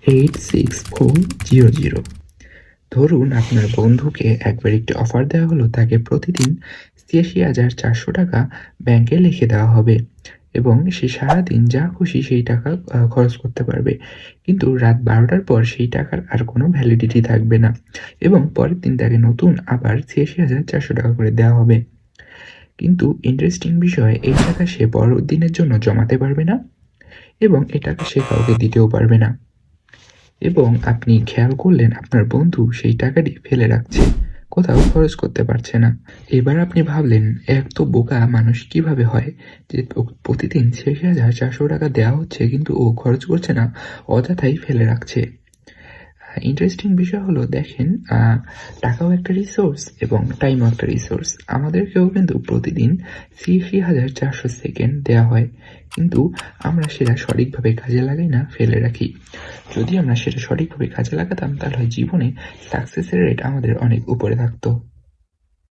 86,400। ধরুন আপনার বন্ধুকে একবার একটি অফার দেওয়া হলো, তাকে প্রতিদিন ৮৬,৪০০ টাকা ব্যাংকে লিখে দেওয়া হবে এবং সে সারাদিন যা খুশি সেই টাকা খরচ করতে পারবে। কিন্তু রাত ১২টার পর সেই টাকার আর কোনো ভ্যালিডিটি থাকবে না এবং পরের দিন তাকে নতুন আবার ৮৬,৪০০ টাকা করে দেওয়া হবে। কিন্তু ইন্টারেস্টিং বিষয়, এই টাকা সে পরের দিনের জন্য জমাতে পারবে না এবং এ টাকা সে কাউকে দিতেও পারবে না। এবং আপনি খেয়াল করলেন আপনার বন্ধু সেই টাকাটি ফেলে রাখছে, কোথাও খরচ করতে পারছে না। এবার আপনি ভাবলেন, এত বোকা মানুষ কিভাবে হয় যে প্রতিদিন ৬৬,৪০০ টাকা দেওয়া হচ্ছে কিন্তু ও খরচ করছে না, অযথাই ফেলে রাখছে। ইন্টারেস্টিং বিষয় হলো, দেখেন, টাকাও একটা রিসোর্স এবং টাইমও একটা রিসোর্স। আমাদেরকেও কিন্তু প্রতিদিন ৮৬,৪০০ সেকেন্ড দেওয়া হয়, কিন্তু আমরা সেটা সঠিকভাবে কাজে লাগাই না, ফেলে রাখি। যদি আমরা সেটা সঠিকভাবে কাজে লাগাতাম তাহলে জীবনে সাকসেসের রেট আমাদের অনেক উপরে থাকতো।